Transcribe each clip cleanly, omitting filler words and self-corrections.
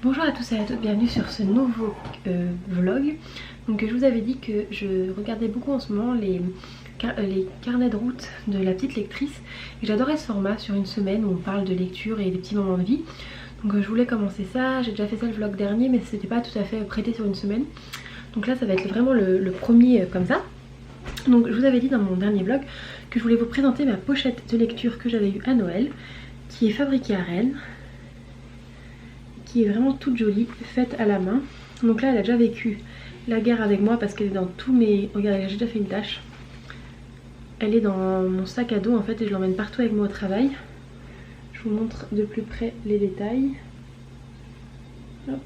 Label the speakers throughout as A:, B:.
A: Bonjour à tous et à toutes, bienvenue sur ce nouveau vlog. Donc je vous avais dit que je regardais beaucoup en ce moment les carnets de route de la petite lectrice. Et j'adorais ce format sur une semaine où on parle de lecture et des petits moments de vie. Donc je voulais commencer ça, j'ai déjà fait ça le vlog dernier mais c'était pas tout à fait prêté sur une semaine. Donc là ça va être vraiment le premier comme ça. Donc je vous avais dit dans mon dernier vlog que je voulais vous présenter ma pochette de lecture que j'avais eue à Noël, qui est fabriquée à Rennes, qui est vraiment toute jolie, faite à la main. Donc là elle a déjà vécu la guerre avec moi parce qu'elle est dans tous mes... Regardez, j'ai déjà fait une tache. Elle est dans mon sac à dos en fait et je l'emmène partout avec moi au travail. Je vous montre de plus près les détails. Hop.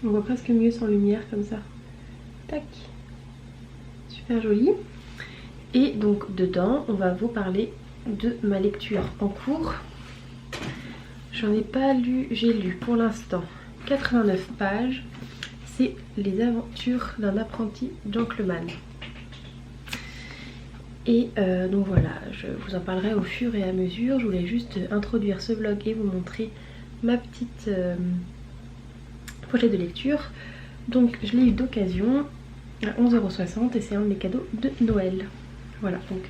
A: On voit presque mieux sans lumière comme ça. Tac. Super joli. Et donc dedans on va vous parler de ma lecture en cours. J'en ai pas lu, j'ai lu pour l'instant 89 pages. C'est les aventures d'un apprenti gentleman. Et donc voilà, je vous en parlerai au fur et à mesure. Je voulais juste introduire ce vlog et vous montrer ma petite pochette de lecture. Donc je l'ai eu d'occasion à 11,60 € et c'est un de mes cadeaux de Noël. Voilà, donc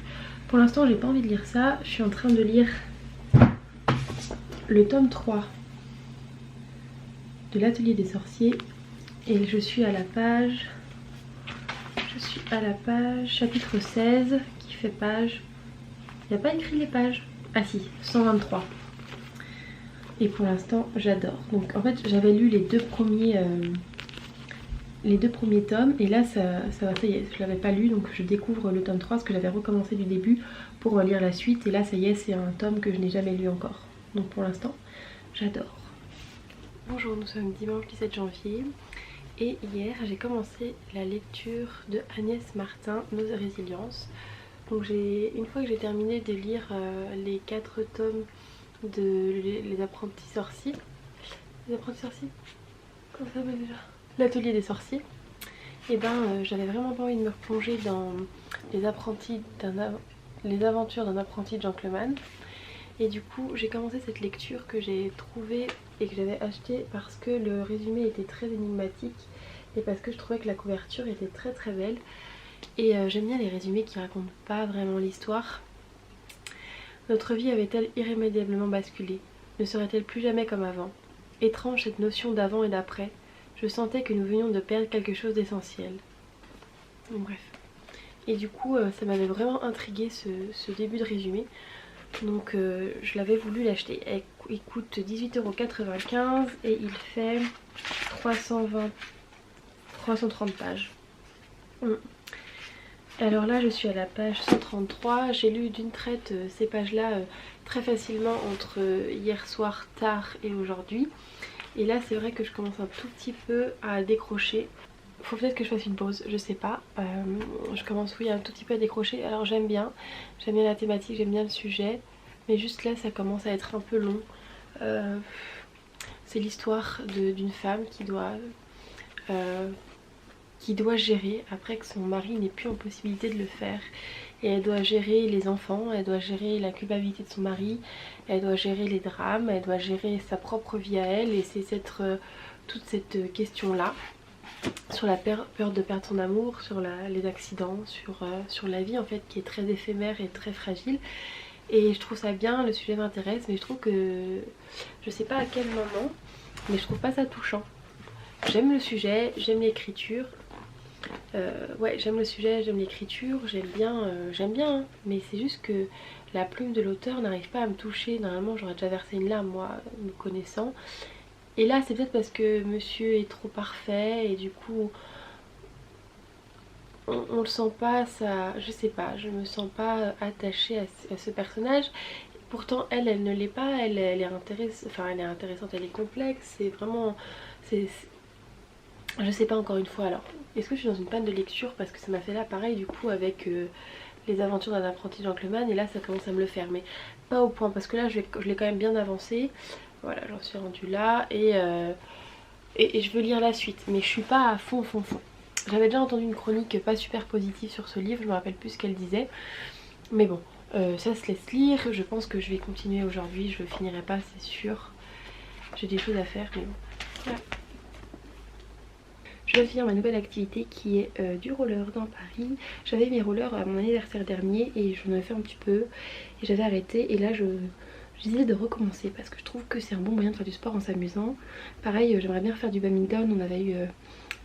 A: pour l'instant j'ai pas envie de lire ça. Je suis en train de lire le tome 3 de l'Atelier des sorciers et je suis à la page chapitre 16 qui fait page, il n'y a pas écrit les pages, ah si, 123. Et pour l'instant j'adore. Donc en fait j'avais lu les deux premiers tomes et là ça y est, je l'avais pas lu donc je découvre le tome 3 parce que j'avais recommencé du début pour lire la suite et là ça y est, c'est un tome que je n'ai jamais lu encore. Donc pour l'instant j'adore. Bonjour, nous sommes dimanche 17 janvier et hier j'ai commencé la lecture de Agnès Martin, Nos Résiliences. Donc une fois que j'ai terminé de lire les 4 tomes de Les Apprentis Sorciers. Les Apprentis Sorciers, comment ça s'appelle déjà, l'Atelier des Sorciers. Et ben j'avais vraiment pas envie de me replonger dans les aventures d'un apprenti gentleman. Et du coup j'ai commencé cette lecture que j'ai trouvée et que j'avais achetée parce que le résumé était très énigmatique et parce que je trouvais que la couverture était très très belle. Et j'aime bien les résumés qui racontent pas vraiment l'histoire. Notre vie avait-elle irrémédiablement basculé? Ne serait-elle plus jamais comme avant? Étrange cette notion d'avant et d'après. Je sentais que nous venions de perdre quelque chose d'essentiel. Bon, bref. Et du coup ça m'avait vraiment intrigué ce début de résumé. Donc je l'avais voulu l'acheter. Il coûte 18,95 € et il fait 330 pages. Alors là je suis à la page 133. J'ai lu d'une traite ces pages là très facilement entre hier soir tard et aujourd'hui. Et là c'est vrai que je commence un tout petit peu à décrocher. Faut peut-être que je fasse une pause, je sais pas. Je commence oui un tout petit peu à décrocher. Alors j'aime bien la thématique, j'aime bien le sujet. Mais juste là ça commence à être un peu long. C'est l'histoire d'une femme qui doit gérer après que son mari n'ait plus en possibilité de le faire. Et elle doit gérer les enfants, elle doit gérer la culpabilité de son mari, elle doit gérer les drames, elle doit gérer sa propre vie à elle. Et c'est toute cette question là sur la peur de perdre son amour, sur les accidents, sur la vie en fait qui est très éphémère et très fragile. Et je trouve ça bien, le sujet m'intéresse, mais je trouve que je sais pas à quel moment, mais je trouve pas ça touchant. J'aime le sujet, j'aime l'écriture. Ouais, j'aime le sujet, j'aime l'écriture, j'aime bien, hein, mais c'est juste que la plume de l'auteur n'arrive pas à me toucher. Normalement j'aurais déjà versé une larme moi, me connaissant. Et là c'est peut-être parce que monsieur est trop parfait et du coup on le sent pas, ça, je sais pas, je me sens pas attachée à ce personnage. Pourtant elle ne l'est pas, elle est intéressante, elle est complexe, c'est vraiment, je sais pas encore une fois. Alors est-ce que je suis dans une panne de lecture parce que ça m'a fait là pareil du coup avec les aventures d'un apprenti gentleman, et là ça commence à me le faire, mais pas au point parce que là je l'ai quand même bien avancé. Voilà, j'en suis rendue là et je veux lire la suite, mais je suis pas à fond. J'avais déjà entendu une chronique pas super positive sur ce livre, je me rappelle plus ce qu'elle disait. Mais bon, Ça se laisse lire, je pense que je vais continuer aujourd'hui, je le finirai pas c'est sûr. J'ai des choses à faire mais bon. Voilà. Je dois finir ma nouvelle activité qui est du roller dans Paris. J'avais mes rollers à mon anniversaire dernier et j'en avais fait un petit peu et j'avais arrêté et là j'ai décidé de recommencer parce que je trouve que c'est un bon moyen de faire du sport en s'amusant. Pareil j'aimerais bien faire du badminton, on avait eu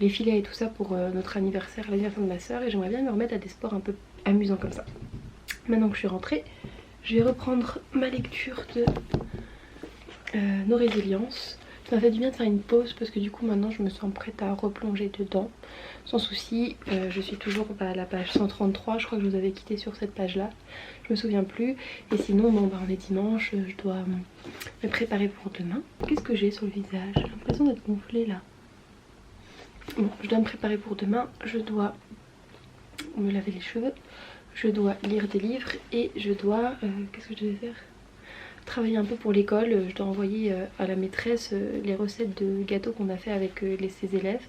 A: les filets et tout ça pour notre anniversaire, l'anniversaire de ma soeur et j'aimerais bien me remettre à des sports un peu amusants comme ça. Maintenant que je suis rentrée, je vais reprendre ma lecture de Nos résiliences. Ça m'a fait du bien de faire une pause parce que du coup maintenant je me sens prête à replonger dedans sans souci. Je suis toujours à la page 133, je crois que je vous avais quitté sur cette page là, je me souviens plus. Et sinon bon bah on est dimanche, je dois me préparer pour demain. Qu'est-ce que j'ai sur le visage? J'ai l'impression d'être gonflée là. Bon, je dois me préparer pour demain, je dois me laver les cheveux, je dois lire des livres et je dois... qu'est-ce que je devais faire? Travailler un peu pour l'école, je dois envoyer à la maîtresse les recettes de gâteaux qu'on a fait avec ses élèves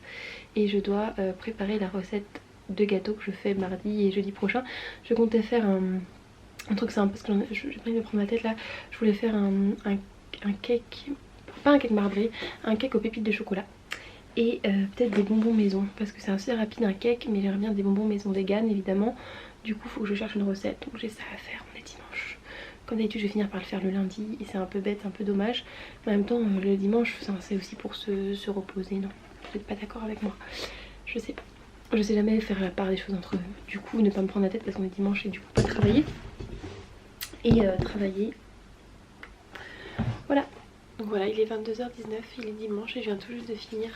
A: et je dois préparer la recette de gâteau que je fais mardi et jeudi prochain. Je comptais faire un truc simple parce que j'ai pas envie de me prendre la tête là. Je voulais faire un cake, pas un cake marbré, un cake aux pépites de chocolat et peut-être des bonbons maison parce que c'est assez rapide un cake mais j'aimerais bien des bonbons maison vegan évidemment. Du coup il faut que je cherche une recette donc j'ai ça à faire, on est dimanche. Comme d'habitude je vais finir par le faire le lundi et c'est un peu bête, un peu dommage. Mais en même temps le dimanche c'est aussi pour se reposer, non? Vous n'êtes pas d'accord avec moi? Je sais pas. Je sais jamais faire la part des choses entre eux. Du coup ne pas me prendre la tête parce qu'on est dimanche et du coup pas travailler. Et travailler. Voilà. Donc voilà il est 22h19, il est dimanche et je viens tout juste de finir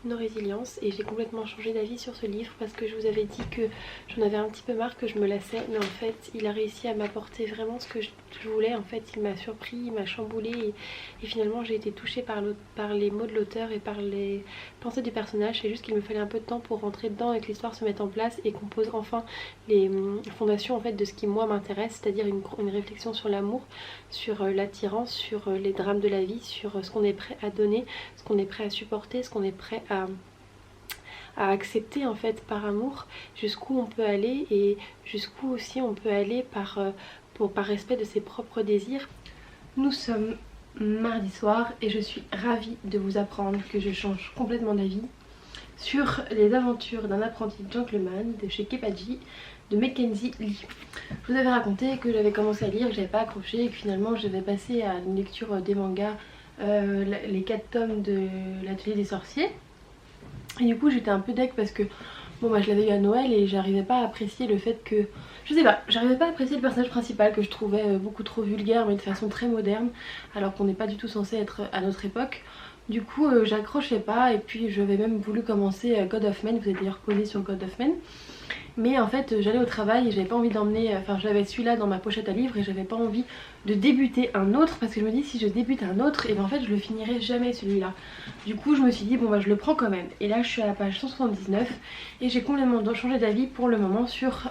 A: Nos résiliences et j'ai complètement changé d'avis sur ce livre parce que je vous avais dit que j'en avais un petit peu marre, que je me lassais, mais en fait il a réussi à m'apporter vraiment ce que je voulais. En fait il m'a surpris, il m'a chamboulé et finalement j'ai été touchée par les mots de l'auteur et par les pensées du personnage. C'est juste qu'il me fallait un peu de temps pour rentrer dedans et que l'histoire se mette en place et qu'on pose enfin les fondations en fait de ce qui moi m'intéresse, c'est-à-dire une réflexion sur l'amour, sur l'attirance, sur les drames de la vie, sur ce qu'on est prêt à donner, ce qu'on est prêt à supporter, ce qu'on est prêt à accepter en fait par amour, jusqu'où on peut aller et jusqu'où aussi on peut aller par respect de ses propres désirs. Nous sommes mardi soir et je suis ravie de vous apprendre que je change complètement d'avis sur les aventures d'un apprenti gentleman de chez Kepaji de Mackenzie Lee. Je vous avais raconté que j'avais commencé à lire, que j'avais pas accroché et que finalement j'avais passé à une lecture des mangas, les 4 tomes de l'atelier des sorciers. Et du coup j'étais un peu deg parce que bon bah je l'avais eu à Noël et j'arrivais pas à apprécier le fait que... Je sais pas, j'arrivais pas à apprécier le personnage principal que je trouvais beaucoup trop vulgaire mais de façon très moderne alors qu'on n'est pas du tout censé être à notre époque. Du coup j'accrochais pas et puis j'avais même voulu commencer God of Men, vous êtes d'ailleurs posé sur God of Men. Mais en fait j'allais au travail et j'avais pas envie d'emmener, enfin j'avais celui-là dans ma pochette à livres et j'avais pas envie de débuter un autre parce que je me dis si je débute un autre et ben en fait je le finirai jamais celui-là. Du coup je me suis dit bon bah je le prends quand même et là je suis à la page 179 et j'ai complètement changé d'avis pour le moment sur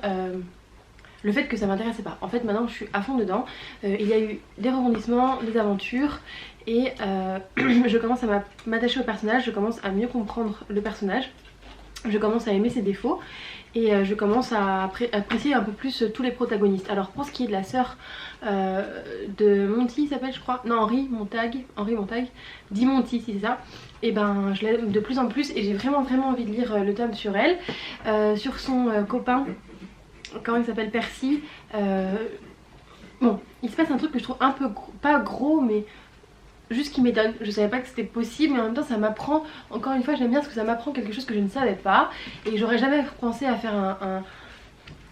A: le fait que ça m'intéressait pas. En fait maintenant je suis à fond dedans, il y a eu des rebondissements, des aventures et je commence à m'attacher au personnage, je commence à mieux comprendre le personnage, je commence à aimer ses défauts et je commence à apprécier un peu plus tous les protagonistes. Alors pour ce qui est de la sœur de Monty, il s'appelle je crois, non Henri Montag, dit Monty si c'est ça, et ben je l'aime de plus en plus et j'ai vraiment envie de lire le tome sur elle, sur son copain, comment il s'appelle, Percy. Bon il se passe un truc que je trouve un peu pas gros mais juste qui m'étonne. Je savais pas que c'était possible mais en même temps ça m'apprend, encore une fois j'aime bien parce que ça m'apprend quelque chose que je ne savais pas et j'aurais jamais pensé à faire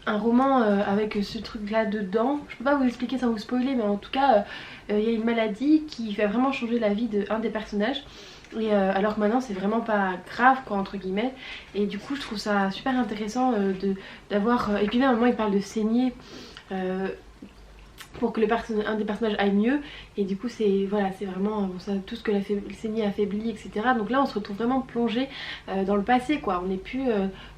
A: un roman avec ce truc là dedans. Je peux pas vous expliquer sans vous spoiler mais en tout cas il y a une maladie qui fait vraiment changer la vie d'un des personnages et alors que maintenant c'est vraiment pas grave quoi entre guillemets et du coup je trouve ça super intéressant d'avoir et puis même à un moment il parle de saigner pour que un des personnages aille mieux et du coup c'est voilà, c'est vraiment bon, ça, tout ce que la saignée affaiblit etc. Donc là on se retrouve vraiment plongé dans le passé quoi, on n'est plus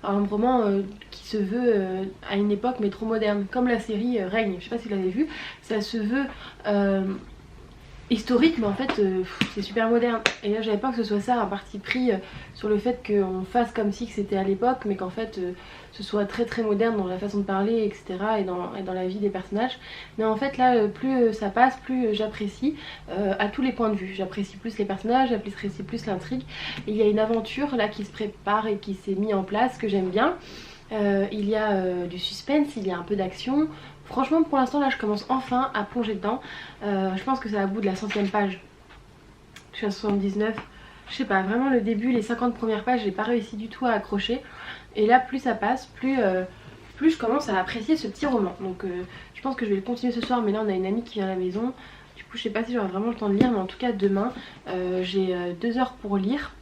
A: un roman qui se veut à une époque mais trop moderne comme la série Règne, je sais pas si vous l'avez vu, ça se veut historique, mais en fait c'est super moderne. Et là j'avais peur que ce soit ça un parti pris sur le fait qu'on fasse comme si que c'était à l'époque, mais qu'en fait ce soit très très moderne dans la façon de parler, etc. et dans la vie des personnages. Mais en fait là plus ça passe, plus j'apprécie à tous les points de vue. J'apprécie plus les personnages, j'apprécie plus l'intrigue. Il y a une aventure là qui se prépare et qui s'est mise en place que j'aime bien. Il y a du suspense, il y a un peu d'action. Franchement pour l'instant là je commence enfin à plonger dedans. Je pense que c'est à bout de la 100e page. Je suis à 79. Je sais pas, vraiment le début, les 50 premières pages, j'ai pas réussi du tout à accrocher. Et là plus ça passe, plus je commence à apprécier ce petit roman. Donc je pense que je vais le continuer ce soir, mais là on a une amie qui vient à la maison. Du coup je sais pas si j'aurai vraiment le temps de lire, mais en tout cas demain j'ai 2 heures pour lire.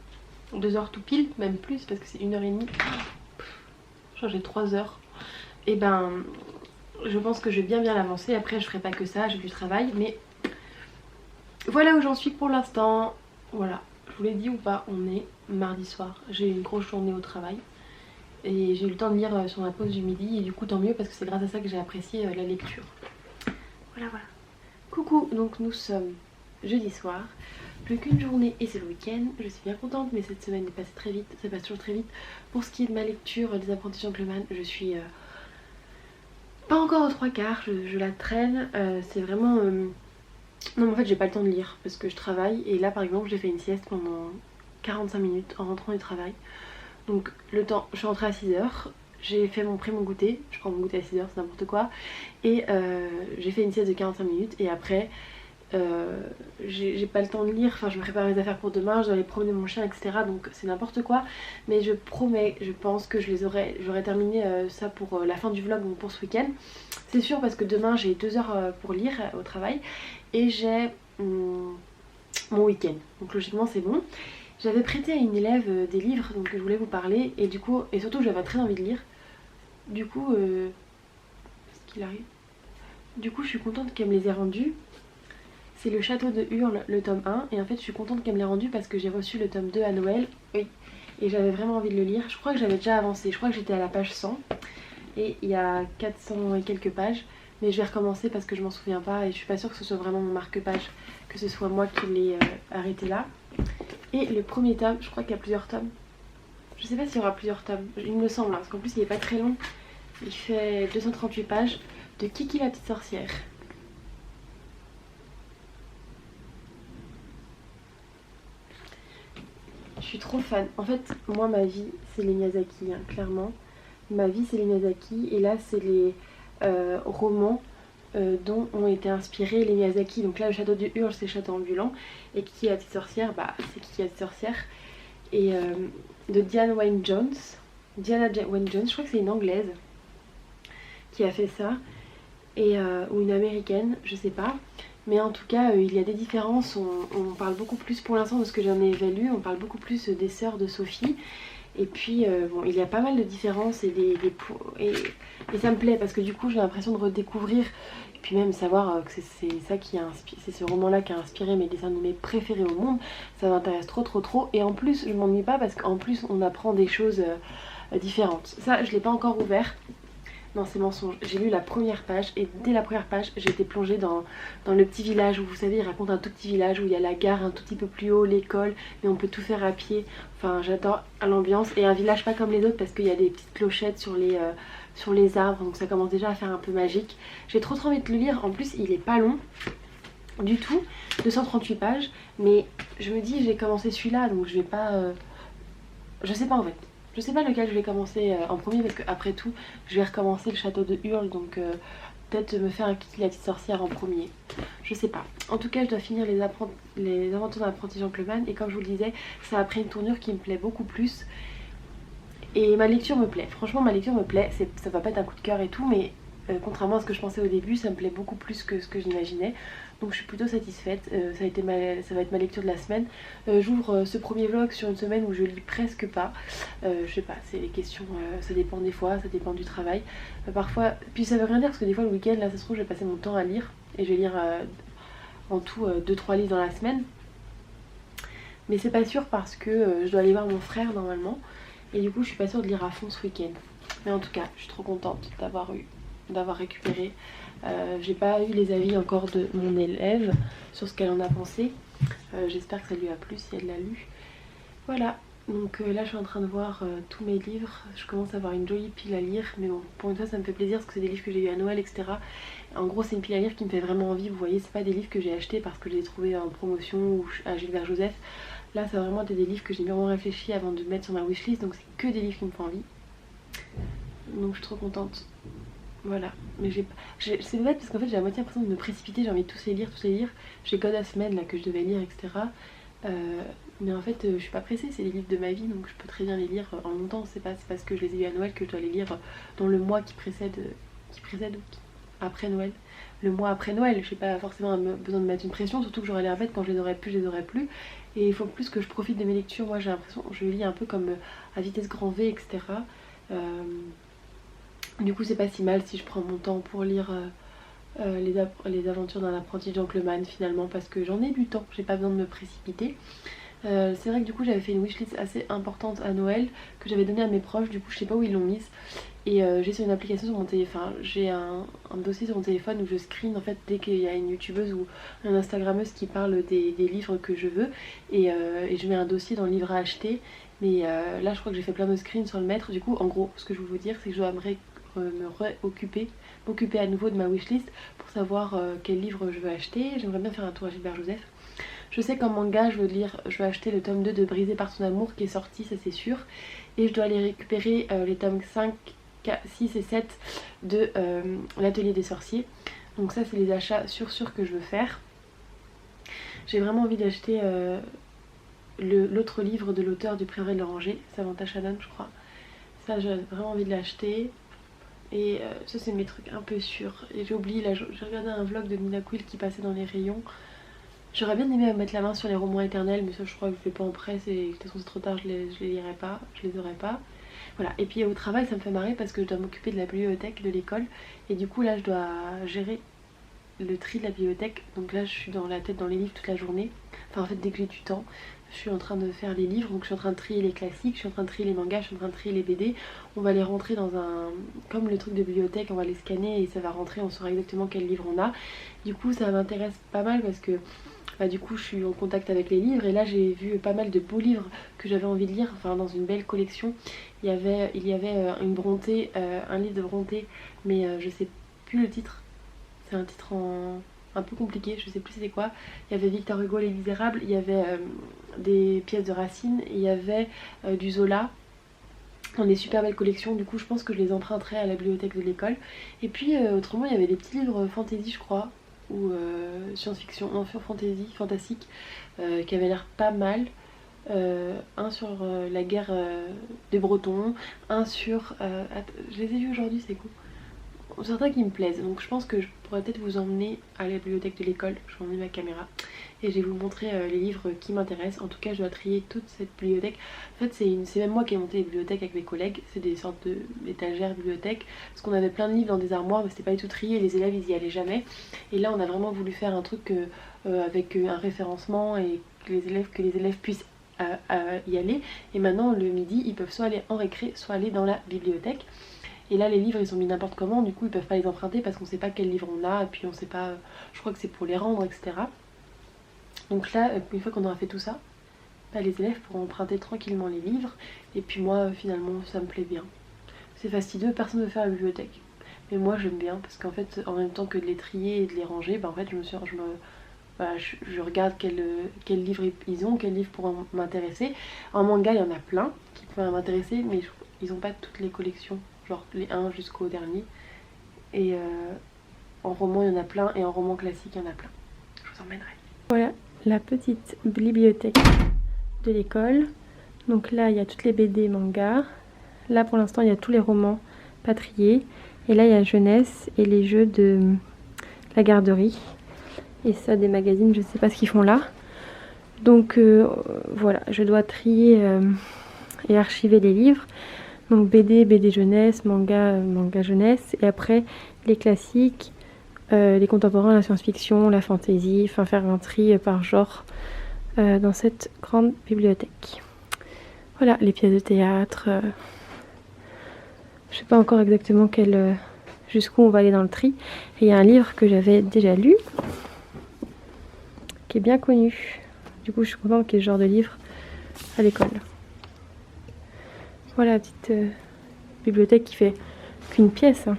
A: 2 heures tout pile, même plus parce que c'est 1h30. Je crois que j'ai 3 heures. Et ben je pense que je vais bien l'avancer. Après je ferai pas que ça, j'ai du travail, mais voilà où j'en suis pour l'instant. Voilà, je vous l'ai dit ou pas, on est mardi soir. J'ai eu une grosse journée au travail et j'ai eu le temps de lire sur ma pause du midi, et du coup tant mieux parce que c'est grâce à ça que j'ai apprécié la lecture. Voilà. Coucou, donc nous sommes jeudi soir, plus qu'une journée et c'est le week-end. Je suis bien contente, mais cette semaine est passée très vite, ça passe toujours très vite. Pour ce qui est de ma lecture des Apprentis Gentlemen, je suis pas encore aux 3/4, je la traîne. C'est vraiment non mais en fait j'ai pas le temps de lire parce que je travaille, et là par exemple j'ai fait une sieste pendant 45 minutes en rentrant du travail. Donc le temps, je suis rentrée à 6h, j'ai pris mon goûter, je prends mon goûter à 6h, c'est n'importe quoi. Et j'ai fait une sieste de 45 minutes et après j'ai pas le temps de lire, enfin je me prépare mes affaires pour demain, je dois aller promener mon chien, etc. Donc c'est n'importe quoi, mais je promets, je pense que j'aurai terminé ça pour la fin du vlog ou pour ce week-end. C'est sûr parce que demain j'ai 2 heures pour lire au travail et j'ai mon week-end, donc logiquement c'est bon. J'avais prêté à une élève des livres donc je voulais vous parler, et du coup, et surtout j'avais très envie de lire. Du coup, qu'est-ce qu'il arrive? Du coup je suis contente qu'elle me les ait rendus. C'est le château de Hurle, le tome 1, et en fait je suis contente qu'elle me l'ait rendu parce que j'ai reçu le tome 2 à Noël, oui, et j'avais vraiment envie de le lire. Je crois que j'avais déjà avancé, je crois que j'étais à la page 100 et il y a 400 et quelques pages, mais je vais recommencer parce que je m'en souviens pas et je suis pas sûre que ce soit vraiment mon marque-page, que ce soit moi qui l'ai arrêté là. Et le premier tome, je crois qu'il y a plusieurs tomes, je sais pas s'il y aura plusieurs tomes, il me semble, hein, parce qu'en plus il est pas très long, il fait 238 pages, de Kiki la petite sorcière. Je suis trop fan. En fait, moi, ma vie, c'est les Miyazaki, hein, clairement. Ma vie, c'est les Miyazaki. Et là, c'est les romans dont ont été inspirés les Miyazaki. Donc là, le château du Hurle, c'est le château ambulant. Et Kiki la petite sorcière, bah, c'est Kiki la petite sorcière. Et de Diana Wynne Jones. Diana Wynne Jones, je crois que c'est une anglaise qui a fait ça. Et, ou une américaine, je sais pas. Mais en tout cas il y a des différences, on parle beaucoup plus pour l'instant de ce que j'en ai lu, on parle beaucoup plus des sœurs de Sophie. Et puis bon, il y a pas mal de différences et ça me plaît parce que du coup j'ai l'impression de redécouvrir, et puis même savoir que c'est ça qui a inspiré, c'est ce roman là qui a inspiré mes dessins animés préférés au monde. Ça m'intéresse trop. Et en plus je m'ennuie pas parce qu'en plus on apprend des choses différentes. Ça je l'ai pas encore ouvert. Non, c'est mensonge, j'ai lu la première page et dès la première page j'étais plongée dans le petit village où, vous savez, il raconte un tout petit village où il y a la gare un tout petit peu plus haut, l'école, mais on peut tout faire à pied. Enfin j'adore l'ambiance, et un village pas comme les autres parce qu'il y a des petites clochettes sur les arbres, donc ça commence déjà à faire un peu magique. J'ai trop envie de le lire, en plus il est pas long du tout, 238 pages, mais je me dis j'ai commencé celui-là donc je vais pas... je sais pas en fait. Je sais pas lequel je vais commencer en premier parce qu'après tout je vais recommencer le château de Hurle, donc peut-être me faire un Kiki la petite sorcière en premier. Je sais pas. En tout cas je dois finir les aventures d'apprenti Gentleman, et comme je vous le disais ça a pris une tournure qui me plaît beaucoup plus. Et ma lecture me plaît, franchement ma lecture me plaît, ça va pas être un coup de cœur et tout, mais contrairement à ce que je pensais au début, ça me plaît beaucoup plus que ce que j'imaginais. Donc je suis plutôt satisfaite, ça va être ma lecture de la semaine. J'ouvre ce premier vlog sur une semaine où je lis presque pas. Je sais pas, c'est les questions, ça dépend des fois, ça dépend du travail. Parfois, puis ça veut rien dire parce que des fois le week-end, là ça se trouve je vais passer mon temps à lire. Et je vais lire en tout 2-3 livres dans la semaine. Mais c'est pas sûr parce que je dois aller voir mon frère normalement. Et du coup je suis pas sûre de lire à fond ce week-end. Mais en tout cas, je suis trop contente d'avoir eu d'avoir récupéré. J'ai pas eu les avis encore de mon élève sur ce qu'elle en a pensé. J'espère que ça lui a plu si elle l'a lu. Voilà, donc là je suis en train de voir tous mes livres. Je commence à avoir une jolie pile à lire, mais bon, pour une fois ça me fait plaisir parce que c'est des livres que j'ai eu à Noël, etc. En gros c'est une pile à lire qui me fait vraiment envie, vous voyez, c'est pas des livres que j'ai achetés parce que je les ai trouvés en promotion ou à Gilbert Joseph. Là ça a vraiment été des livres que j'ai vraiment réfléchi avant de mettre sur ma wishlist, donc c'est que des livres qui me font envie. Donc je suis trop contente. Voilà, mais c'est bête parce qu'en fait j'ai la moitié l'impression de me précipiter, j'ai envie de tous les lire. J'ai God of Men là que je devais lire, etc. Mais en fait je suis pas pressée, c'est les livres de ma vie donc je peux très bien les lire en longtemps. C'est pas parce que je les ai eu à Noël que je dois les lire dans le mois qui précède ou après Noël. Le mois après Noël, j'ai pas forcément besoin de mettre une pression, surtout que j'aurai les remettre quand je les aurai plus, plus. Et il faut plus que je profite de mes lectures. Moi j'ai l'impression, je lis un peu comme à vitesse grand V, etc. Du coup c'est pas si mal si je prends mon temps pour lire les aventures d'un apprenti gentleman finalement, parce que j'en ai du temps, j'ai pas besoin de me précipiter. C'est vrai que du coup j'avais fait une wishlist assez importante à Noël que j'avais donnée à mes proches, du coup je sais pas où ils l'ont mise. Et j'ai sur une application sur mon téléphone, j'ai un dossier sur mon téléphone où je screen en fait dès qu'il y a une youtubeuse ou une instagrammeuse qui parle des livres que je veux. Et je mets un dossier dans le livre à acheter. Mais là je crois que j'ai fait plein de screens sur le maître. Du coup en gros ce que je veux vous dire c'est que je dois m'occuper à nouveau de ma wishlist pour savoir quel livre je veux acheter. J'aimerais bien faire un tour à Gilbert Joseph. Je sais qu'en manga je veux acheter le tome 2 de Brisé par son amour qui est sorti, ça c'est sûr. Et je dois aller récupérer les tomes 5, 6 et 7 de l'atelier des sorciers. Donc ça c'est les achats sûrs que je veux faire. J'ai vraiment envie d'acheter l'autre livre de l'auteur du Prieuré de l'Oranger, Samantha Shannon je crois. Ça j'ai vraiment envie de l'acheter. Et ça c'est mes trucs un peu sûrs. Et j'ai oublié, là j'ai regardé un vlog de Mina Quill qui passait dans les rayons. J'aurais bien aimé mettre la main sur les romans éternels, mais ça je crois que je fais pas en presse et de toute façon c'est trop tard, je les lirai pas, je les aurai pas. Voilà, et puis au travail ça me fait marrer parce que je dois m'occuper de la bibliothèque de l'école. Et du coup là je dois gérer le tri de la bibliothèque. Donc là je suis dans la tête dans les livres toute la journée. Enfin en fait dès que j'ai du temps, je suis en train de faire les livres. Donc je suis en train de trier les classiques, je suis en train de trier les mangas, je suis en train de trier les BD. On va les rentrer dans un... Comme le truc de bibliothèque, on va les scanner et ça va rentrer, on saura exactement quel livre on a. Du coup ça m'intéresse pas mal parce que... Bah, du coup je suis en contact avec les livres et là j'ai vu pas mal de beaux livres que j'avais envie de lire, enfin dans une belle collection. Il y avait une Brontë, un livre de Brontë, mais je sais plus le titre. C'est un titre un peu compliqué, je sais plus c'était quoi. Il y avait Victor Hugo, Les Misérables, il y avait des pièces de Racine, il y avait du Zola. Dans des super belles collections, du coup je pense que je les emprunterai à la bibliothèque de l'école. Et puis autrement il y avait des petits livres fantasy je crois, ou science-fiction, non fantastique, qui avait l'air pas mal. Un sur la guerre des Bretons, un sur... je les ai vus aujourd'hui, c'est cool. Certains qui me plaisent, donc je pense que je pourrais peut-être vous emmener à la bibliothèque de l'école. Je vais emmener ma caméra et je vais vous montrer les livres qui m'intéressent. En tout cas je dois trier toute cette bibliothèque. En fait c'est même moi qui ai monté les bibliothèques avec mes collègues. C'est des sortes d'étagères bibliothèques, parce qu'on avait plein de livres dans des armoires mais c'était pas du tout trié et les élèves ils y allaient jamais. Et là on a vraiment voulu faire un truc avec un référencement et que les élèves puissent y aller. Et maintenant le midi ils peuvent soit aller en récré, soit aller dans la bibliothèque. Et là les livres ils sont mis n'importe comment, du coup ils peuvent pas les emprunter parce qu'on sait pas quel livre on a, et puis on sait pas, je crois que c'est pour les rendre, etc. Donc là, une fois qu'on aura fait tout ça, bah, les élèves pourront emprunter tranquillement les livres, et puis moi finalement ça me plaît bien. C'est fastidieux, personne ne veut faire la bibliothèque. Mais moi j'aime bien, parce qu'en fait en même temps que de les trier et de les ranger, bah, en fait je regarde quel livre ils ont, quel livre pourrait m'intéresser. En manga il y en a plein qui pourraient m'intéresser, mais ils ont pas toutes les collections. Genre les 1 jusqu'au dernier. Et en roman il y en a plein, et en roman classique il y en a plein. Je vous emmènerai. Voilà la petite bibliothèque de l'école. Donc là il y a toutes les BD mangas. Là pour l'instant il y a tous les romans pas triés. Et là il y a jeunesse et les jeux de la garderie. Et ça des magazines, je sais pas ce qu'ils font là. Donc voilà, je dois trier et archiver les livres. Donc BD jeunesse, manga jeunesse, et après les classiques, les contemporains, la science-fiction, la fantasy, enfin faire un tri par genre dans cette grande bibliothèque. Voilà, les pièces de théâtre. Je sais pas encore exactement quel jusqu'où on va aller dans le tri. Et il y a un livre que j'avais déjà lu, qui est bien connu. Du coup je suis contente qu'il y ait ce genre de livre à l'école. Voilà la petite bibliothèque qui fait qu'une pièce hein,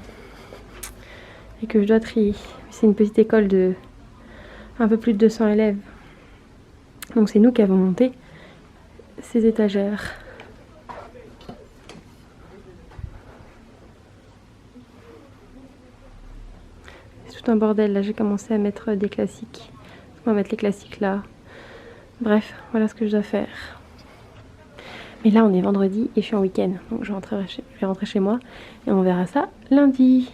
A: et que je dois trier. C'est une petite école de un peu plus de 200 élèves. Donc c'est nous qui avons monté ces étagères. C'est tout un bordel. Là j'ai commencé à mettre des classiques. On va mettre les classiques là. Bref, voilà ce que je dois faire. Mais là on est vendredi et je suis en week-end. Donc je vais rentrer chez moi et on verra ça lundi.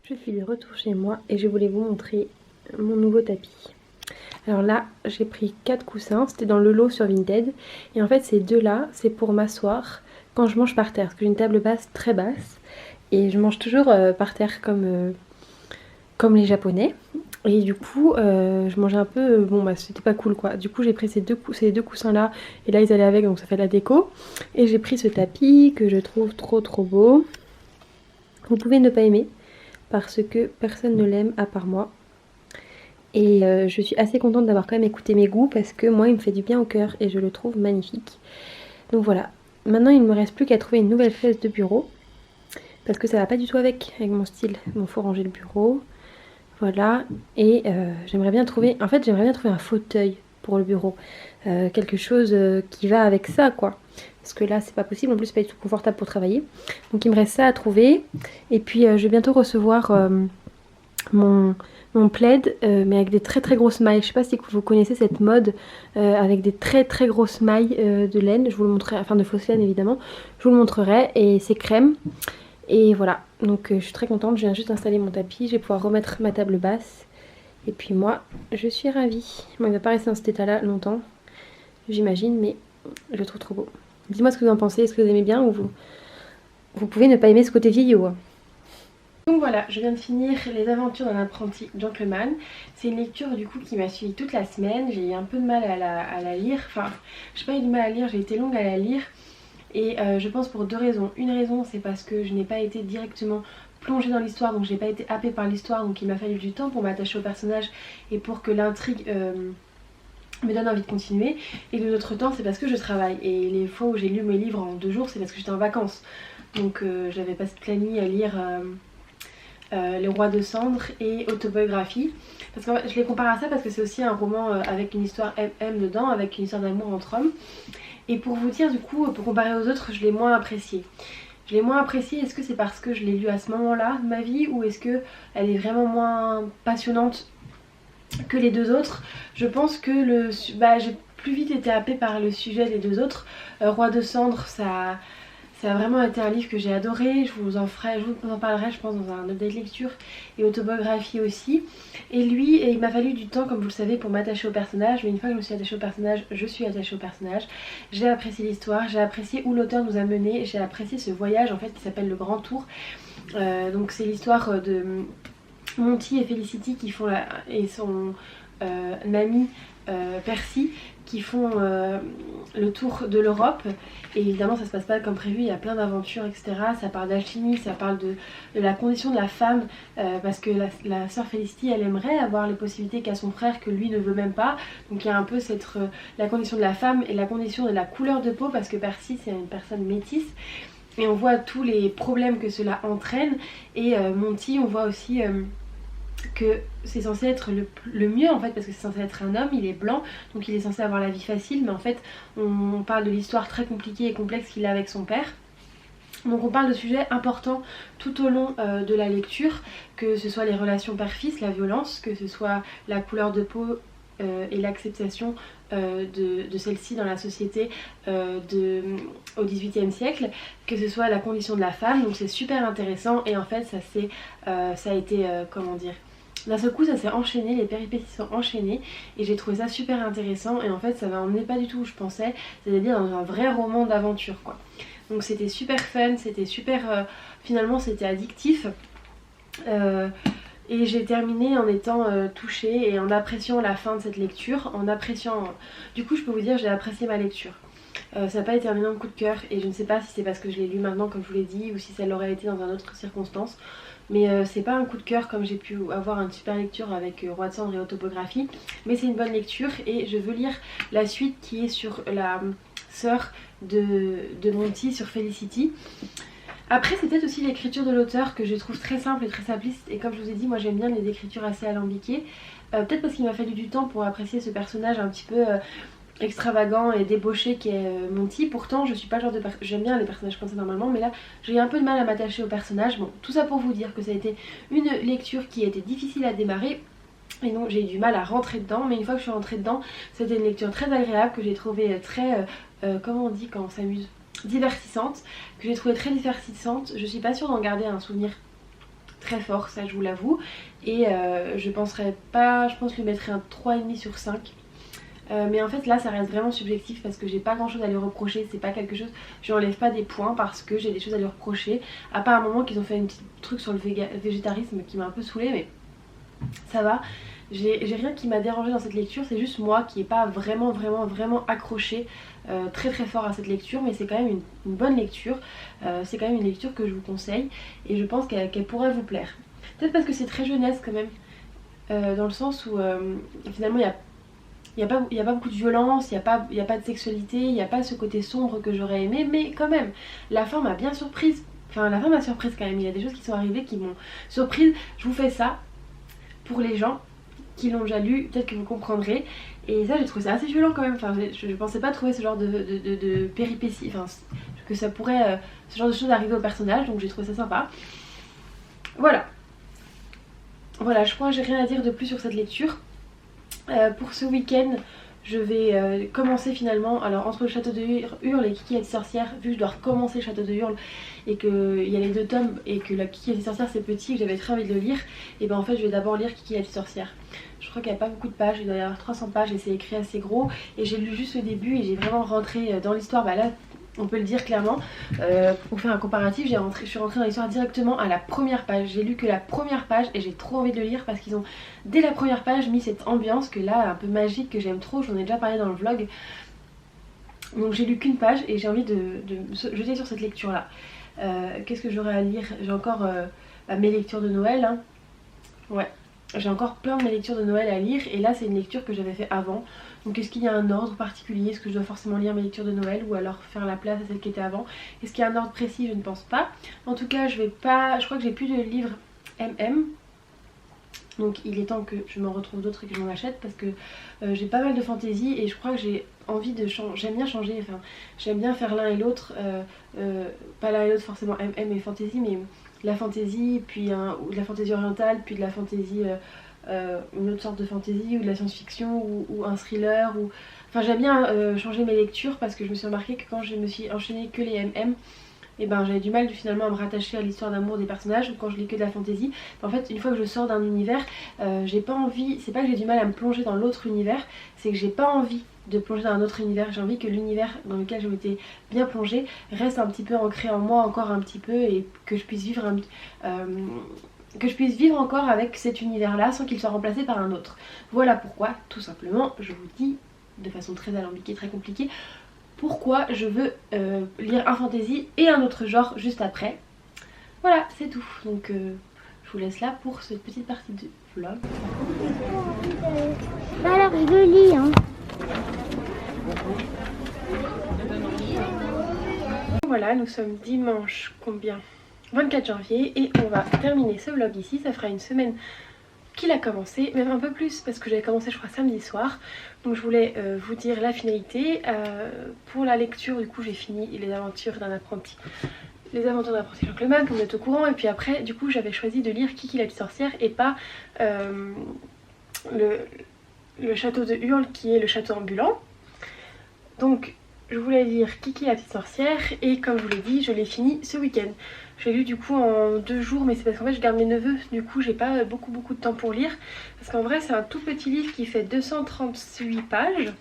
A: Je suis de retour chez moi et je voulais vous montrer mon nouveau tapis. Alors là j'ai pris 4 coussins, c'était dans le lot sur Vinted. Et en fait ces deux là c'est pour m'asseoir quand je mange par terre. Parce que j'ai une table basse très basse. Et je mange toujours par terre comme les japonais. Et du coup je mangeais un peu, bon bah c'était pas cool quoi. Du coup j'ai pris ces deux coussins là. Et là ils allaient avec donc ça fait la déco. Et j'ai pris ce tapis que je trouve trop beau. Vous pouvez ne pas aimer parce que personne ne l'aime à part moi. Et je suis assez contente d'avoir quand même écouté mes goûts parce que moi il me fait du bien au cœur et je le trouve magnifique. Donc voilà, maintenant il ne me reste plus qu'à trouver une nouvelle chaise de bureau parce que ça va pas du tout avec mon style. Bon, faut ranger le bureau, voilà. Et j'aimerais bien trouver, en fait j'aimerais bien trouver un fauteuil pour le bureau, quelque chose qui va avec ça quoi. Parce que là c'est pas possible, en plus c'est pas du tout confortable pour travailler. Donc il me reste ça à trouver. Et puis je vais bientôt recevoir mon plaid mais avec des très grosses mailles. Je sais pas si vous connaissez cette mode avec des très grosses mailles de laine. Je vous le montrerai, enfin de fausse laine évidemment. Je vous le montrerai et c'est crème. Et voilà, donc je suis très contente. Je viens juste d'installer mon tapis. Je vais pouvoir remettre ma table basse. Et puis moi, je suis ravie. Bon, il va pas rester dans cet état là longtemps, j'imagine, mais je le trouve trop beau. Dites-moi ce que vous en pensez. Est-ce que vous aimez bien ou vous pouvez ne pas aimer ce côté vieillot hein. Donc voilà, je viens de finir Les aventures d'un apprenti gentleman. C'est une lecture du coup qui m'a suivi toute la semaine. J'ai eu un peu de mal à la lire. Enfin, j'ai pas eu du mal à lire, j'ai été longue à la lire. Et je pense pour deux raisons. Une raison, c'est parce que je n'ai pas été directement plongée dans l'histoire, donc j'ai pas été happée par l'histoire. Donc il m'a fallu du temps pour m'attacher au personnage et pour que l'intrigue me donne envie de continuer. Et de l'autre temps, c'est parce que je travaille. Et les fois où j'ai lu mes livres en 2 jours, c'est parce que j'étais en vacances. Donc j'avais passé toute la nuit à lire... Les rois de cendres et autobiographie. Parce que je les compare à ça parce que c'est aussi un roman avec une histoire MM dedans, avec une histoire d'amour entre hommes. Et pour vous dire du coup, pour comparer aux autres, je l'ai moins apprécié. Je l'ai moins apprécié, est-ce que c'est parce que je l'ai lu à ce moment-là de ma vie ou est-ce que elle est vraiment moins passionnante que les deux autres? Je pense que j'ai plus vite été happée par le sujet des deux autres. Roi de cendres, ça a vraiment été un livre que j'ai adoré, je vous en parlerai je pense dans un update lecture, et autobiographie aussi. Et lui, il m'a fallu du temps comme vous le savez pour m'attacher au personnage, mais une fois que je me suis attachée au personnage, je suis attachée au personnage. J'ai apprécié l'histoire, j'ai apprécié où l'auteur nous a menés, j'ai apprécié ce voyage en fait qui s'appelle le Grand Tour. Donc c'est l'histoire de Monty et Felicity qui font et son ami Percy qui font le tour de l'Europe. Et évidemment ça se passe pas comme prévu, il y a plein d'aventures etc. Ça parle d'alchimie, ça parle de la condition de la femme parce que la sœur Felicity elle aimerait avoir les possibilités qu'a son frère que lui ne veut même pas. Donc il y a un peu la condition de la femme et la condition de la couleur de peau parce que Percy c'est une personne métisse. Et on voit tous les problèmes que cela entraîne. Et Monty on voit aussi... que c'est censé être le mieux en fait parce que c'est censé être un homme, il est blanc donc il est censé avoir la vie facile, mais en fait on parle de l'histoire très compliquée et complexe qu'il a avec son père. Donc on parle de sujets importants tout au long de la lecture, que ce soit les relations père-fils, la violence, que ce soit la couleur de peau et l'acceptation de celle-ci dans la société au XVIIIe siècle, que ce soit la condition de la femme. Donc c'est super intéressant et en fait ça a été comment dire, d'un seul coup ça s'est enchaîné, les péripéties sont enchaînées et j'ai trouvé ça super intéressant. Et en fait ça m'a emmené pas du tout où je pensais, c'est-à-dire dans un vrai roman d'aventure quoi. Donc c'était super fun, c'était super finalement c'était addictif et j'ai terminé en étant touchée et en appréciant la fin de cette lecture, en appréciant... Du coup je peux vous dire j'ai apprécié ma lecture. Ça n'a pas été un énorme coup de cœur et je ne sais pas si c'est parce que je l'ai lu maintenant comme je vous l'ai dit ou si ça l'aurait été dans une autre circonstance. mais c'est pas un coup de cœur comme j'ai pu avoir une super lecture avec Roi de Cendre et Autobiographie, mais c'est une bonne lecture et je veux lire la suite qui est sur la sœur de Monty, sur Felicity. Après c'est peut-être aussi l'écriture de l'auteur que je trouve très simple et très simpliste, et comme je vous ai dit, moi j'aime bien les écritures assez alambiquées, peut-être parce qu'il m'a fallu du temps pour apprécier ce personnage un petit peu extravagant et débauché qui est Monty. Pourtant je suis pas le genre de personne, j'aime bien les personnages comme ça normalement, mais là j'ai eu un peu de mal à m'attacher au personnage. Bon, tout ça pour vous dire que ça a été une lecture qui a été difficile à démarrer et donc j'ai eu du mal à rentrer dedans, mais une fois que je suis rentrée dedans, c'était une lecture très agréable que j'ai trouvée très comment on dit quand on s'amuse, divertissante, que j'ai trouvé très divertissante. Je suis pas sûre d'en garder un souvenir très fort, ça je vous l'avoue, et je penserais pas, je pense lui mettrais un 3,5 sur 5. Mais en fait là ça reste vraiment subjectif parce que j'ai pas grand chose à lui reprocher, c'est pas quelque chose, je n'enlève pas des points parce que j'ai des choses à lui reprocher, à part un moment qu'ils ont fait un petit truc sur le végétarisme qui m'a un peu saoulée, mais ça va. J'ai rien qui m'a dérangé dans cette lecture, c'est juste moi qui n'ai pas vraiment accroché très fort à cette lecture, mais c'est quand même une bonne lecture, c'est quand même une lecture que je vous conseille et je pense qu'elle pourrait vous plaire. Peut-être parce que c'est très jeunesse quand même, dans le sens où finalement il n'y a pas beaucoup de violence, il n'y a pas de sexualité, il n'y a pas ce côté sombre que j'aurais aimé, mais quand même, la fin m'a bien surprise. Enfin, la fin m'a surprise quand même, il y a des choses qui sont arrivées qui m'ont surprise. Je vous fais ça pour les gens qui l'ont déjà lu, peut-être que vous comprendrez. Et ça, j'ai trouvé ça assez violent quand même. Enfin, je pensais pas trouver ce genre de péripéties, enfin, que ça pourrait, ce genre de choses arriver au personnage, donc j'ai trouvé ça sympa. Voilà. Voilà, je crois que j'ai rien à dire de plus sur cette lecture. Pour ce week-end, je vais commencer finalement, alors entre le château de Hurle et Kiki la petite sorcière, vu que je dois recommencer le château de Hurle et qu'il y a les 2 tomes et que la Kiki la petite sorcière c'est petit et que j'avais très envie de le lire, et ben en fait je vais d'abord lire Kiki la petite sorcière. Je crois qu'il n'y a pas beaucoup de pages, il doit y avoir 300 pages et c'est écrit assez gros, et j'ai lu juste le début et j'ai vraiment rentré dans l'histoire. Bah là on peut le dire clairement, pour faire un comparatif, je suis rentrée dans l'histoire directement à la première page. J'ai lu que la première page et j'ai trop envie de le lire parce qu'ils ont dès la première page mis cette ambiance que là, un peu magique, que j'aime trop, j'en ai déjà parlé dans le vlog. Donc j'ai lu qu'une page et j'ai envie de me jeter sur cette lecture là. Qu'est-ce que j'aurais à lire? J'ai encore mes lectures de Noël, hein. Ouais, j'ai encore plein de mes lectures de Noël à lire et là c'est une lecture que j'avais fait avant. Donc est-ce qu'il y a un ordre particulier? Est-ce que je dois forcément lire mes lectures de Noël ou alors faire la place à celle qui était avant? Est-ce qu'il y a un ordre précis? Je ne pense pas. En tout cas je crois que j'ai plus de livres MM. Donc il est temps que je m'en retrouve d'autres et que je m'en achète parce que j'ai pas mal de fantaisie et je crois que j'ai envie de changer. J'aime bien changer, enfin j'aime bien faire l'un et l'autre. Pas l'un et l'autre forcément MM et fantaisie, mais la fantaisie, puis ou de la fantaisie orientale, puis de la fantaisie... une autre sorte de fantasy ou de la science-fiction ou un thriller ou... Enfin j'aime bien changer mes lectures parce que je me suis remarqué que quand je me suis enchaînée que les MM, et ben j'avais du mal finalement à me rattacher à l'histoire d'amour des personnages, ou quand je lis que de la fantasy. En fait une fois que je sors d'un univers, j'ai pas envie, c'est pas que j'ai du mal à me plonger dans l'autre univers, c'est que j'ai pas envie de plonger dans un autre univers. J'ai envie que l'univers dans lequel je m'étais bien plongée reste un petit peu ancré en moi encore un petit peu et que je puisse vivre encore avec cet univers là sans qu'il soit remplacé par un autre. Voilà pourquoi, tout simplement, je vous dis de façon très alambiquée, très compliquée, pourquoi je veux lire un fantasy et un autre genre juste après. Voilà, c'est tout. Donc je vous laisse là pour cette petite partie de vlog.
B: Alors je lis, hein.
A: Voilà, nous sommes dimanche combien, 24 janvier, et on va terminer ce vlog ici. Ça fera une semaine qu'il a commencé, même un peu plus parce que j'avais commencé je crois samedi soir. Donc je voulais vous dire la finalité. Pour la lecture du coup j'ai fini les aventures d'un apprenti gentleman, comme vous êtes au courant, et puis après du coup j'avais choisi de lire Kiki la petite sorcière et pas le château de Hurle qui est le château ambulant. Donc je voulais lire Kiki la petite sorcière et comme je vous l'ai dit je l'ai fini ce week-end. Je l'ai lu du coup en 2 jours, mais c'est parce qu'en fait je garde mes neveux, du coup j'ai pas beaucoup de temps pour lire. Parce qu'en vrai c'est un tout petit livre qui fait 238 pages.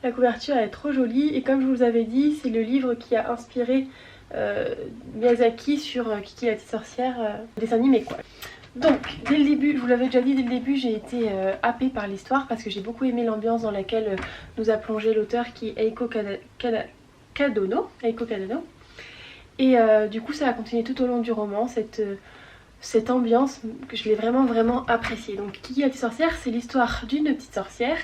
A: La couverture est trop jolie et comme je vous avais dit c'est le livre qui a inspiré Miyazaki sur Kiki la petite sorcière, dessin animé quoi. Donc dès le début, je vous l'avais déjà dit dès le début, j'ai été happée par l'histoire parce que j'ai beaucoup aimé l'ambiance dans laquelle nous a plongé l'auteur qui est Eiko Kadono. Et du coup ça a continué tout au long du roman, cette ambiance que je l'ai vraiment appréciée. Donc Kiki la petite sorcière, c'est l'histoire d'une petite sorcière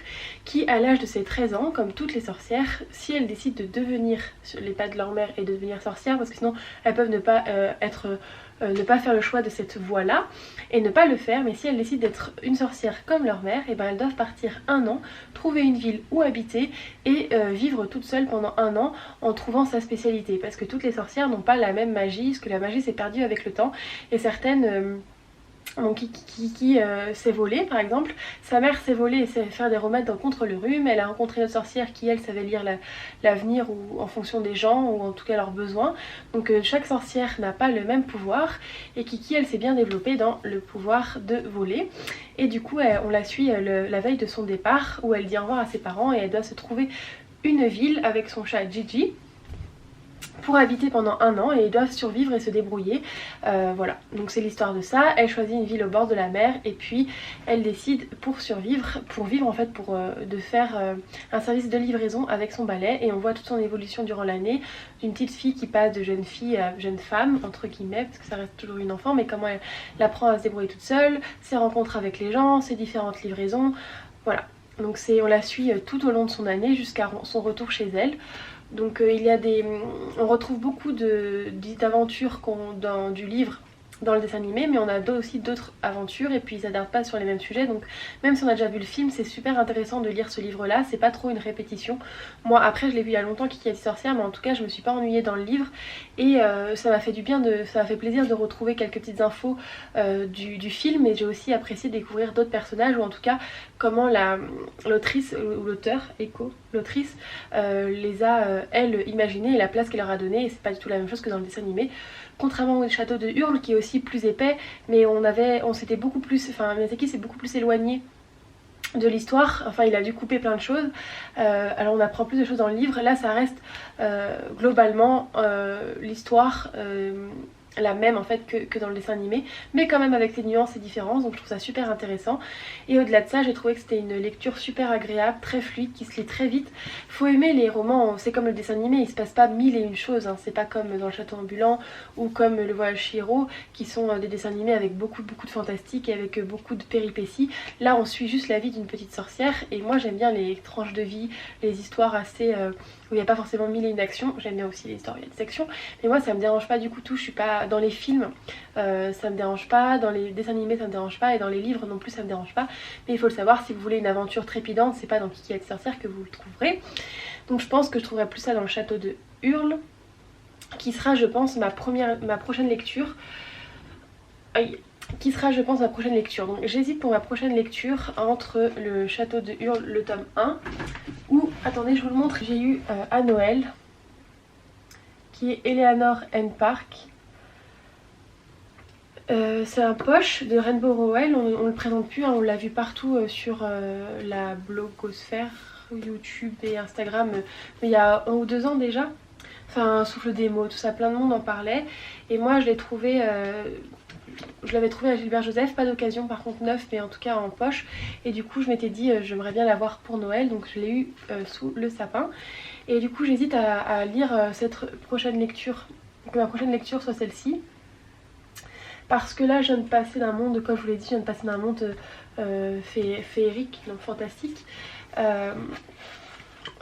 A: qui à l'âge de ses 13 ans, comme toutes les sorcières, si elles décident de devenir sur les pas de leur mère et de devenir sorcière, parce que sinon elles peuvent ne pas ne pas faire le choix de cette voie là et ne pas le faire, mais si elles décident d'être une sorcière comme leur mère, et ben elles doivent partir un an, trouver une ville où habiter et vivre toute seule pendant un an en trouvant sa spécialité, parce que toutes les sorcières n'ont pas la même magie, parce que la magie s'est perdue avec le temps et certaines donc Kiki s'est volée par exemple, sa mère s'est volée et sait faire des remèdes contre le rhume, elle a rencontré une autre sorcière qui elle savait lire l'avenir ou en fonction des gens ou en tout cas leurs besoins, donc chaque sorcière n'a pas le même pouvoir et Kiki elle s'est bien développée dans le pouvoir de voler et du coup on la suit la veille de son départ où elle dit au revoir à ses parents et elle doit se trouver une ville avec son chat Gigi pour habiter pendant un an et ils doivent survivre et se débrouiller. Voilà, donc c'est l'histoire de ça. Elle choisit une ville au bord de la mer et puis elle décide pour survivre, pour vivre en fait, de faire un service de livraison avec son balai et on voit toute son évolution durant l'année, d'une petite fille qui passe de jeune fille à jeune femme, entre guillemets, parce que ça reste toujours une enfant, mais comment elle apprend à se débrouiller toute seule, ses rencontres avec les gens, ses différentes livraisons, voilà. Donc on la suit tout au long de son année jusqu'à son retour chez elle. Donc il y a on retrouve beaucoup d'aventures du livre dans le dessin animé, mais on a aussi d'autres aventures et puis ils s'adaptent pas sur les mêmes sujets, donc même si on a déjà vu le film, c'est super intéressant de lire ce livre là, c'est pas trop une répétition. Moi après je l'ai vu il y a longtemps, Kiki la petite sorcière, mais en tout cas je me suis pas ennuyée dans le livre et ça m'a fait du bien, ça m'a fait plaisir de retrouver quelques petites infos du film, et j'ai aussi apprécié découvrir d'autres personnages, ou en tout cas comment l'autrice ou l'auteur, l'autrice les a elle imaginées et la place qu'elle leur a donnée, et c'est pas du tout la même chose que dans le dessin animé. Contrairement au château de Hurle qui est aussi plus épais, mais on s'était beaucoup plus, enfin Miyazaki s'est beaucoup plus éloigné de l'histoire, enfin il a dû couper plein de choses, alors on apprend plus de choses dans le livre. Là ça reste globalement l'histoire la même en fait que dans le dessin animé, mais quand même avec ses nuances et différences, donc je trouve ça super intéressant. Et au-delà de ça, j'ai trouvé que c'était une lecture super agréable, très fluide, qui se lit très vite. Faut aimer les romans, c'est comme le dessin animé, il se passe pas mille et une choses, hein. C'est pas comme dans le château ambulant ou comme le voyage Chihiro, qui sont des dessins animés avec beaucoup de fantastique et avec beaucoup de péripéties. Là on suit juste la vie d'une petite sorcière, et moi j'aime bien les tranches de vie, les histoires assez où il n'y a pas forcément mille et une actions. J'aime bien aussi les histoires où il y a des actions, mais moi ça me dérange pas du coup tout. Je suis pas dans les films, ça me dérange pas, dans les dessins animés ça me dérange pas, et dans les livres non plus ça me dérange pas. Mais il faut le savoir, si vous voulez une aventure trépidante, c'est pas dans Kiki la petite sorcière que vous le trouverez. Donc je pense que je trouverai plus ça dans le château de Hurle, qui sera je pense ma prochaine lecture. Qui sera je pense ma prochaine lecture. Donc j'hésite pour ma prochaine lecture entre le château de Hurle, le tome 1, ou, attendez je vous le montre, j'ai eu à Noël, qui est Eleanor and Park. C'est un poche de Rainbow Rowell, on le présente plus, hein, on l'a vu partout sur la blogosphère, YouTube et Instagram, mais il y a 1 ou 2 ans déjà. Enfin, Souffle des mots, tout ça, plein de monde en parlait. Et moi je l'ai trouvé... je l'avais trouvé à Gilbert Joseph, pas d'occasion par contre neuf, mais en tout cas en poche. Et du coup je m'étais dit j'aimerais bien l'avoir pour Noël, donc je l'ai eu sous le sapin. Et du coup j'hésite à lire cette prochaine lecture, que ma prochaine lecture soit celle-ci. Parce que là je viens de passer d'un monde, comme je vous l'ai dit, je viens de passer d'un monde féerique, donc fantastique.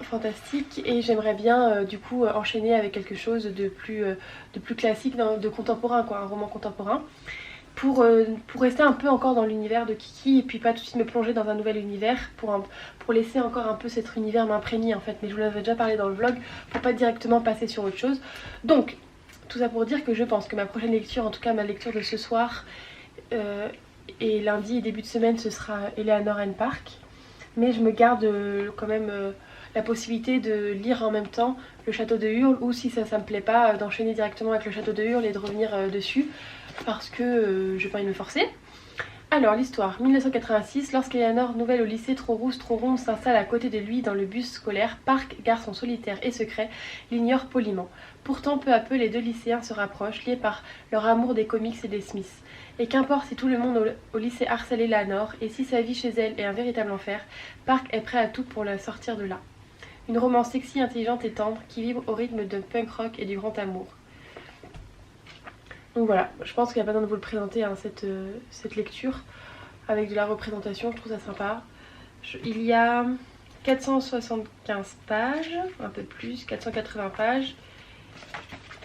A: Fantastique, et j'aimerais bien du coup enchaîner avec quelque chose de plus classique, de contemporain quoi, un roman contemporain, pour rester un peu encore dans l'univers de Kiki et puis pas tout de suite me plonger dans un nouvel univers, pour laisser encore un peu cet univers m'imprégner en fait. Mais je vous l'avais déjà parlé dans le vlog, pour pas directement passer sur autre chose. Donc tout ça pour dire que je pense que ma prochaine lecture, en tout cas ma lecture de ce soir et lundi et début de semaine, ce sera Eleanor and Park, mais je me garde quand même la possibilité de lire en même temps le château de Hurle, ou si ça me plaît pas, d'enchaîner directement avec le château de Hurle et de revenir dessus, parce que je vais pas envie de me forcer. Alors l'histoire, 1986, lorsqu'Eleanor, nouvelle au lycée, trop rousse, trop ronde, s'installe à côté de lui dans le bus scolaire, Park, garçon solitaire et secret, l'ignore poliment. Pourtant peu à peu les deux lycéens se rapprochent, liés par leur amour des comics et des Smiths. Et qu'importe si tout le monde au lycée harcèle Eleanor, et si sa vie chez elle est un véritable enfer, Park est prêt à tout pour la sortir de là. Une romance sexy, intelligente et tendre qui vibre au rythme de punk rock et du grand amour. Donc voilà, je pense qu'il n'y a pas besoin de vous le présenter hein, cette lecture avec de la représentation, je trouve ça sympa. Il y a 475 pages, un peu plus, 480 pages.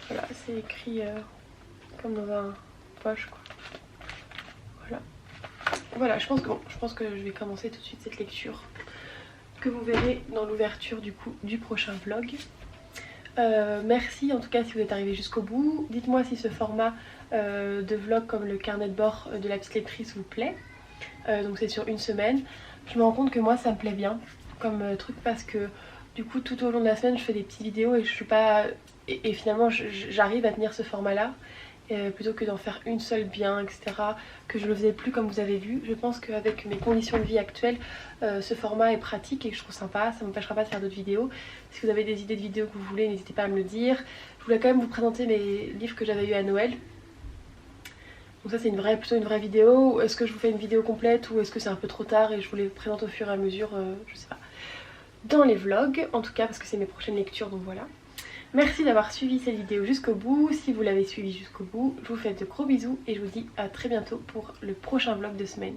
A: Voilà, c'est écrit comme dans un poche quoi. Voilà. Voilà, je pense que je vais commencer tout de suite cette lecture que vous verrez dans l'ouverture du prochain vlog. Merci en tout cas si vous êtes arrivé jusqu'au bout. Dites-moi si ce format de vlog comme le carnet de bord de la petite lectrice vous plaît. Donc c'est sur une semaine. Je me rends compte que moi ça me plaît bien comme truc parce que du coup tout au long de la semaine je fais des petites vidéos et je suis pas... Et finalement j'arrive à tenir ce format là. Plutôt que d'en faire une seule bien, etc. Que je ne le faisais plus comme vous avez vu. Je pense qu'avec mes conditions de vie actuelles, ce format est pratique et que je trouve sympa. Ça ne m'empêchera pas de faire d'autres vidéos. Si vous avez des idées de vidéos que vous voulez, n'hésitez pas à me le dire. Je voulais quand même vous présenter mes livres que j'avais eu à Noël. Donc ça c'est plutôt une vraie vidéo. Est-ce que je vous fais une vidéo complète ou est-ce que c'est un peu trop tard et je vous les présente au fur et à mesure, je sais pas. Dans les vlogs, en tout cas parce que c'est mes prochaines lectures, donc voilà. Merci d'avoir suivi cette vidéo jusqu'au bout. Si vous l'avez suivi jusqu'au bout, je vous fais de gros bisous et je vous dis à très bientôt pour le prochain vlog de semaine.